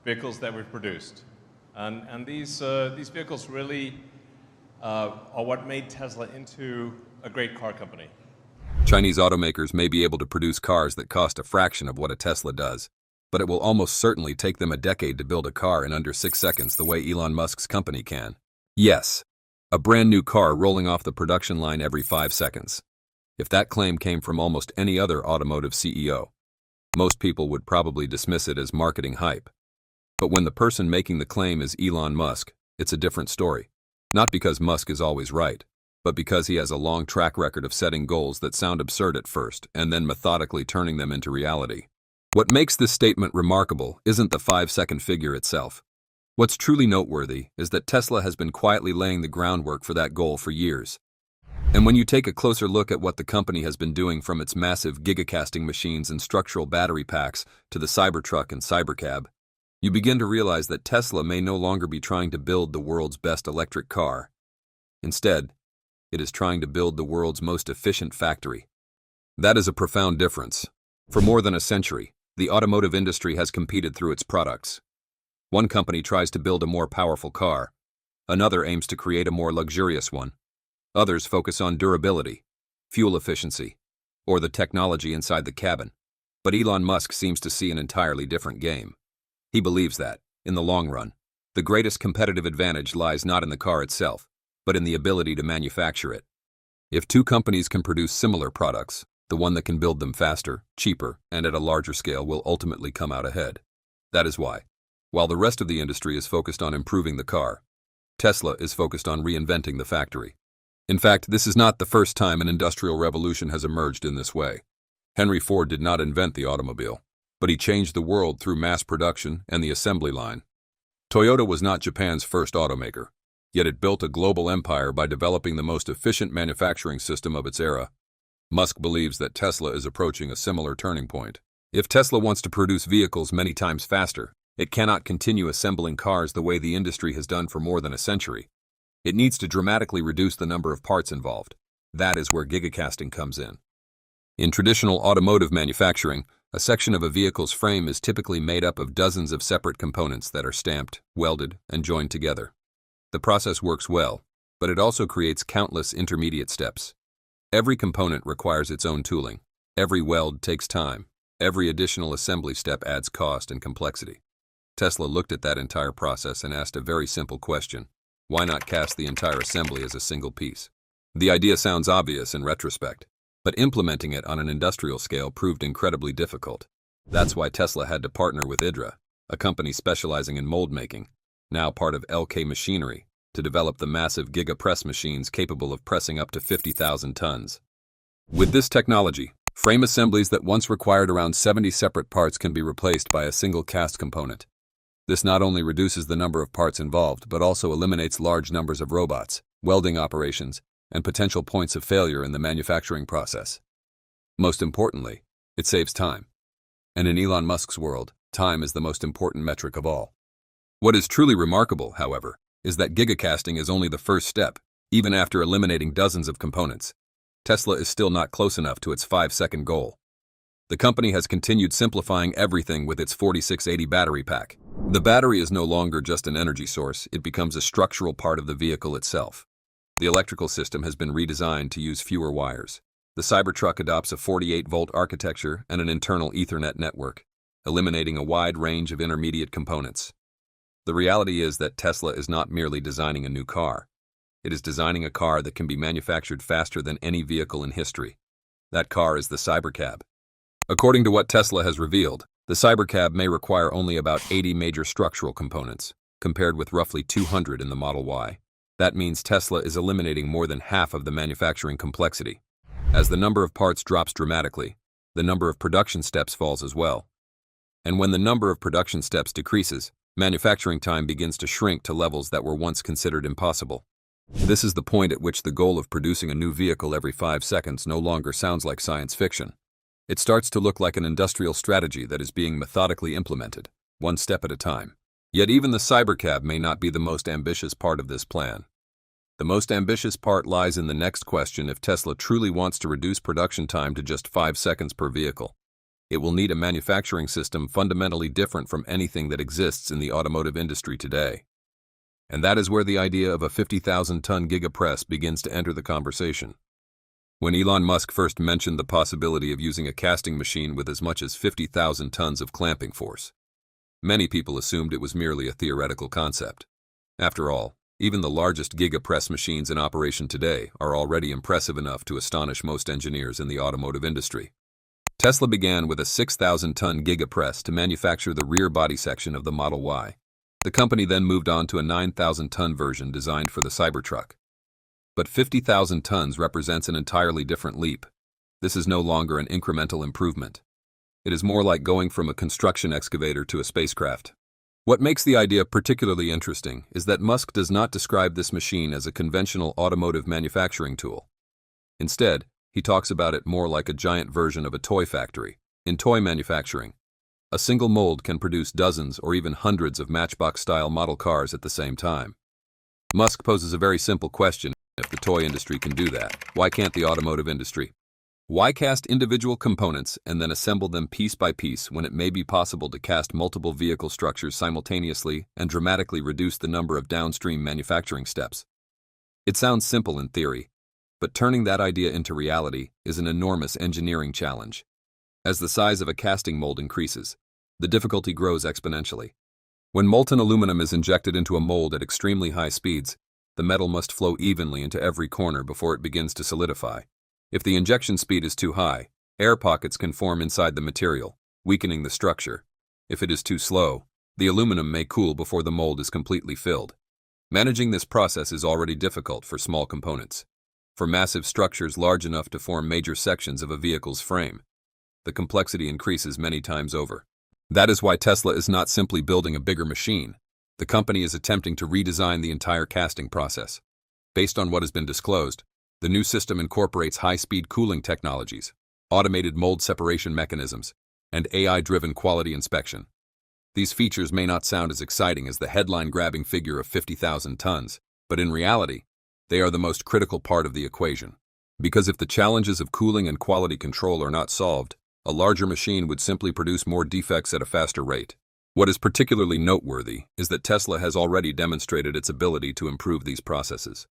vehicles that we've produced. And these vehicles really are what made Tesla into a great car company. Chinese automakers may be able to produce cars that cost a fraction of what a Tesla does, but it will almost certainly take them a decade to build a car in under 6 seconds the way Elon Musk's company can. Yes, a brand new car rolling off the production line every 5 seconds. If that claim came from almost any other automotive CEO, most people would probably dismiss it as marketing hype. But when the person making the claim is Elon Musk, it's a different story. Not because Musk is always right, but because he has a long track record of setting goals that sound absurd at first and then methodically turning them into reality. What makes this statement remarkable isn't the 5-second figure itself. What's truly noteworthy is that Tesla has been quietly laying the groundwork for that goal for years. And when you take a closer look at what the company has been doing from its massive gigacasting machines and structural battery packs to the Cybertruck and Cybercab, you begin to realize that Tesla may no longer be trying to build the world's best electric car. Instead, it is trying to build the world's most efficient factory. That is a profound difference. For more than a century, the automotive industry has competed through its products. One company tries to build a more powerful car. Another aims to create a more luxurious one. Others focus on durability, fuel efficiency, or the technology inside the cabin. But Elon Musk seems to see an entirely different game. He believes that, in the long run, the greatest competitive advantage lies not in the car itself, but in the ability to manufacture it. If two companies can produce similar products, the one that can build them faster, cheaper, and at a larger scale will ultimately come out ahead. That is why, while the rest of the industry is focused on improving the car, Tesla is focused on reinventing the factory. In fact, this is not the first time an industrial revolution has emerged in this way. Henry Ford did not invent the automobile, but he changed the world through mass production and the assembly line. Toyota was not Japan's first automaker, yet it built a global empire by developing the most efficient manufacturing system of its era. Musk believes that Tesla is approaching a similar turning point. If Tesla wants to produce vehicles many times faster, it cannot continue assembling cars the way the industry has done for more than a century. It needs to dramatically reduce the number of parts involved. That is where gigacasting comes in. In traditional automotive manufacturing, a section of a vehicle's frame is typically made up of dozens of separate components that are stamped, welded, and joined together. The process works well, but it also creates countless intermediate steps. Every component requires its own tooling. Every weld takes time. Every additional assembly step adds cost and complexity. Tesla looked at that entire process and asked a very simple question. Why not cast the entire assembly as a single piece? The idea sounds obvious in retrospect, but implementing it on an industrial scale proved incredibly difficult. That's why Tesla had to partner with Idra, a company specializing in mold making, now part of LK Machinery, to develop the massive Giga Press machines capable of pressing up to 50,000 tons. With this technology, frame assemblies that once required around 70 separate parts can be replaced by a single cast component. This not only reduces the number of parts involved, but also eliminates large numbers of robots, welding operations, and potential points of failure in the manufacturing process. Most importantly, it saves time. And in Elon Musk's world, time is the most important metric of all. What is truly remarkable, however, is that gigacasting is only the first step. Even after eliminating dozens of components, Tesla is still not close enough to its 5-second goal. The company has continued simplifying everything with its 4680 battery pack. The battery is no longer just an energy source, it becomes a structural part of the vehicle itself. The electrical system has been redesigned to use fewer wires. The Cybertruck adopts a 48-volt architecture and an internal Ethernet network, eliminating a wide range of intermediate components. The reality is that Tesla is not merely designing a new car. It is designing a car that can be manufactured faster than any vehicle in history. That car is the Cybercab. According to what Tesla has revealed, the Cybercab may require only about 80 major structural components, compared with roughly 200 in the Model Y. That means Tesla is eliminating more than half of the manufacturing complexity. As the number of parts drops dramatically, the number of production steps falls as well. And when the number of production steps decreases, manufacturing time begins to shrink to levels that were once considered impossible. This is the point at which the goal of producing a new vehicle every 5 seconds no longer sounds like science fiction. It starts to look like an industrial strategy that is being methodically implemented, one step at a time. Yet even the Cybercab may not be the most ambitious part of this plan. The most ambitious part lies in the next question: if Tesla truly wants to reduce production time to just 5 seconds per vehicle. it will need a manufacturing system fundamentally different from anything that exists in the automotive industry today. And that is where the idea of a 50,000-ton Giga Press begins to enter the conversation. When Elon Musk first mentioned the possibility of using a casting machine with as much as 50,000 tons of clamping force, many people assumed it was merely a theoretical concept. After all, even the largest Giga Press machines in operation today are already impressive enough to astonish most engineers in the automotive industry. Tesla began with a 6,000-ton Giga Press to manufacture the rear body section of the Model Y. The company then moved on to a 9,000-ton version designed for the Cybertruck. But 50,000 tons represents an entirely different leap. This is no longer an incremental improvement. It is more like going from a construction excavator to a spacecraft. What makes the idea particularly interesting is that Musk does not describe this machine as a conventional automotive manufacturing tool. Instead, he talks about it more like a giant version of a toy factory. In toy manufacturing, a single mold can produce dozens or even hundreds of Matchbox-style model cars at the same time. Musk poses a very simple question: if the toy industry can do that, why can't the automotive industry? Why cast individual components and then assemble them piece by piece when it may be possible to cast multiple vehicle structures simultaneously and dramatically reduce the number of downstream manufacturing steps? It sounds simple in theory, but turning that idea into reality is an enormous engineering challenge. As the size of a casting mold increases, the difficulty grows exponentially. When molten aluminum is injected into a mold at extremely high speeds, the metal must flow evenly into every corner before it begins to solidify. If the injection speed is too high, air pockets can form inside the material, weakening the structure. If it is too slow, the aluminum may cool before the mold is completely filled. Managing this process is already difficult for small components. For massive structures large enough to form major sections of a vehicle's frame, the complexity increases many times over. That is why Tesla is not simply building a bigger machine. The company is attempting to redesign the entire casting process. Based on what has been disclosed, the new system incorporates high-speed cooling technologies, automated mold separation mechanisms, and AI-driven quality inspection. These features may not sound as exciting as the headline-grabbing figure of 50,000 tons, but in reality, they are the most critical part of the equation. Because if the challenges of cooling and quality control are not solved, a larger machine would simply produce more defects at a faster rate. What is particularly noteworthy is that Tesla has already demonstrated its ability to improve these processes.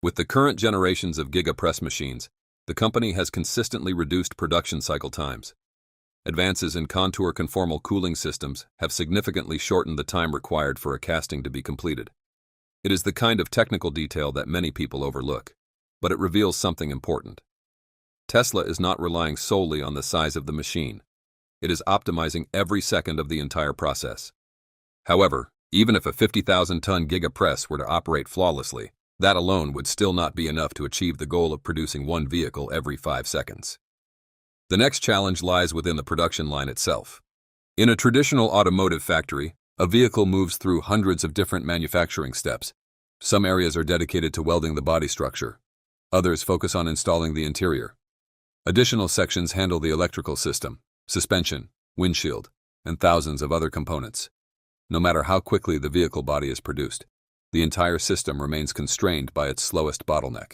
With the current generations of Giga Press machines, the company has consistently reduced production cycle times. Advances in contour conformal cooling systems have significantly shortened the time required for a casting to be completed. It is the kind of technical detail that many people overlook, but it reveals something important. Tesla is not relying solely on the size of the machine. It is optimizing every second of the entire process. However, even if a 50,000-ton Giga Press were to operate flawlessly, that alone would still not be enough to achieve the goal of producing one vehicle every 5 seconds. The next challenge lies within the production line itself. In a traditional automotive factory, a vehicle moves through hundreds of different manufacturing steps. Some areas are dedicated to welding the body structure. Others focus on installing the interior. Additional sections handle the electrical system, suspension, windshield, and thousands of other components. No matter how quickly the vehicle body is produced, the entire system remains constrained by its slowest bottleneck.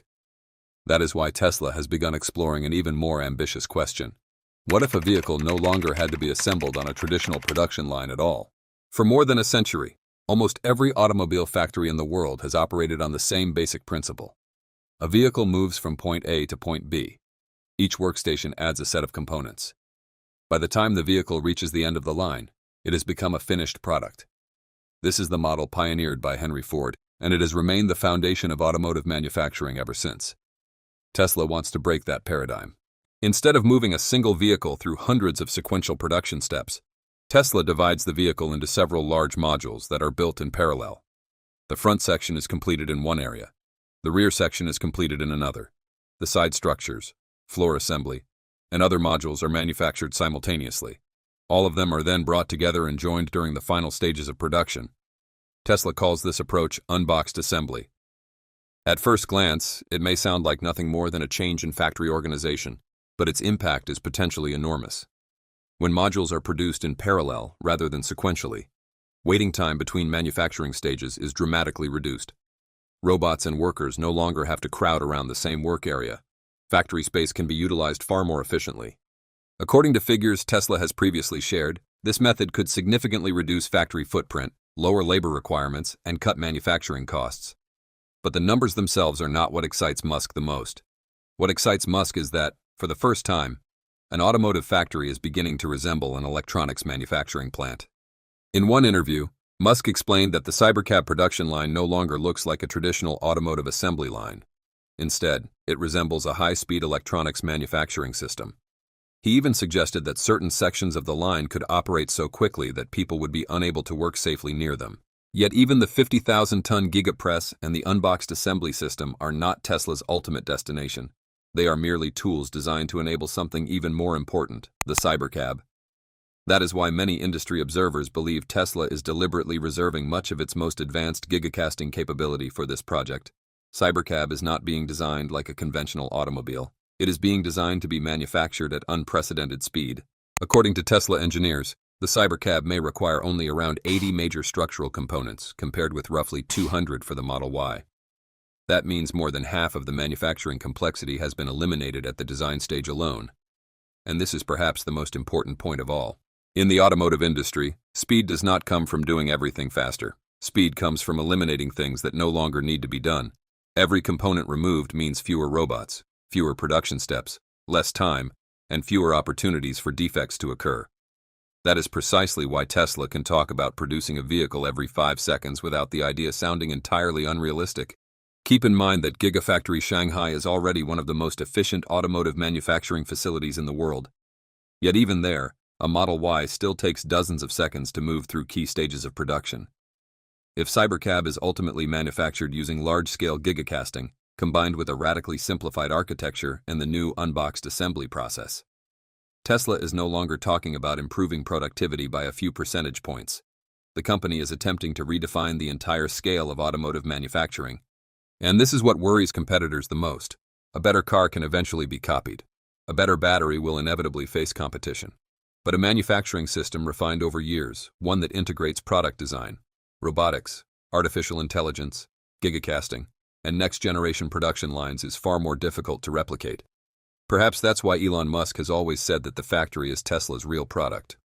That is why Tesla has begun exploring an even more ambitious question. What if a vehicle no longer had to be assembled on a traditional production line at all? For more than a century, almost every automobile factory in the world has operated on the same basic principle. A vehicle moves from point A to point B. Each workstation adds a set of components. By the time the vehicle reaches the end of the line, it has become a finished product. This is the model pioneered by Henry Ford, and it has remained the foundation of automotive manufacturing ever since. Tesla wants to break that paradigm. Instead of moving a single vehicle through hundreds of sequential production steps, Tesla divides the vehicle into several large modules that are built in parallel. The front section is completed in one area. The rear section is completed in another. The side structures, floor assembly, and other modules are manufactured simultaneously. All of them are then brought together and joined during the final stages of production. Tesla calls this approach Unboxed Assembly. At first glance, it may sound like nothing more than a change in factory organization, but its impact is potentially enormous. When modules are produced in parallel rather than sequentially, waiting time between manufacturing stages is dramatically reduced. Robots and workers no longer have to crowd around the same work area. Factory space can be utilized far more efficiently. According to figures Tesla has previously shared, this method could significantly reduce factory footprint, lower labor requirements, and cut manufacturing costs. But the numbers themselves are not what excites Musk the most. What excites Musk is that, for the first time, an automotive factory is beginning to resemble an electronics manufacturing plant. In one interview, Musk explained that the Cybercab production line no longer looks like a traditional automotive assembly line. Instead, it resembles a high-speed electronics manufacturing system. He even suggested that certain sections of the line could operate so quickly that people would be unable to work safely near them. Yet even the 50,000-ton Giga Press and the Unboxed Assembly system are not Tesla's ultimate destination. They are merely tools designed to enable something even more important, the Cybercab. That is why many industry observers believe Tesla is deliberately reserving much of its most advanced gigacasting capability for this project. Cybercab is not being designed like a conventional automobile. It is being designed to be manufactured at unprecedented speed. According to Tesla engineers, the Cybercab may require only around 80 major structural components, compared with roughly 200 for the Model Y. That means more than half of the manufacturing complexity has been eliminated at the design stage alone. And this is perhaps the most important point of all. In the automotive industry, speed does not come from doing everything faster. Speed comes from eliminating things that no longer need to be done. Every component removed means fewer robots, fewer production steps, less time, and fewer opportunities for defects to occur. That is precisely why Tesla can talk about producing a vehicle every 5 seconds without the idea sounding entirely unrealistic. Keep in mind that Gigafactory Shanghai is already one of the most efficient automotive manufacturing facilities in the world. Yet even there, a Model Y still takes dozens of seconds to move through key stages of production. If Cybercab is ultimately manufactured using large-scale gigacasting, combined with a radically simplified architecture and the new Unboxed Assembly process, Tesla is no longer talking about improving productivity by a few percentage points. The company is attempting to redefine the entire scale of automotive manufacturing. And this is what worries competitors the most. A better car can eventually be copied. A better battery will inevitably face competition. But a manufacturing system refined over years, one that integrates product design, robotics, artificial intelligence, gigacasting, and next-generation production lines is far more difficult to replicate. Perhaps that's why Elon Musk has always said that the factory is Tesla's real product.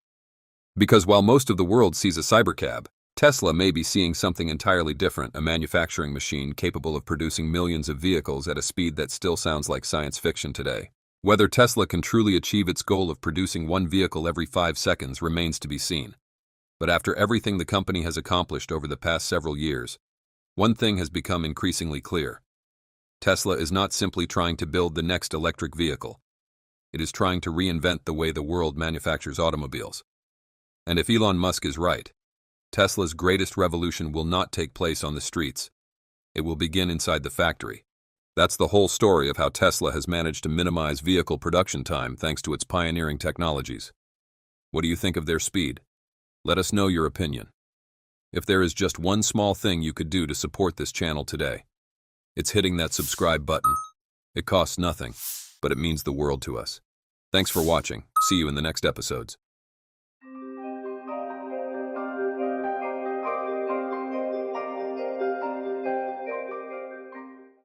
Because while most of the world sees a Cybercab, Tesla may be seeing something entirely different, a manufacturing machine capable of producing millions of vehicles at a speed that still sounds like science fiction today. Whether Tesla can truly achieve its goal of producing one vehicle every 5 seconds remains to be seen. But after everything the company has accomplished over the past several years, one thing has become increasingly clear. Tesla is not simply trying to build the next electric vehicle. It is trying to reinvent the way the world manufactures automobiles. And if Elon Musk is right, Tesla's greatest revolution will not take place on the streets. It will begin inside the factory. That's the whole story of how Tesla has managed to minimize vehicle production time thanks to its pioneering technologies. What do you think of their speed? Let us know your opinion. If there is just one small thing you could do to support this channel today, it's hitting that subscribe button. It costs nothing, but it means the world to us. Thanks for watching. See you in the next episodes.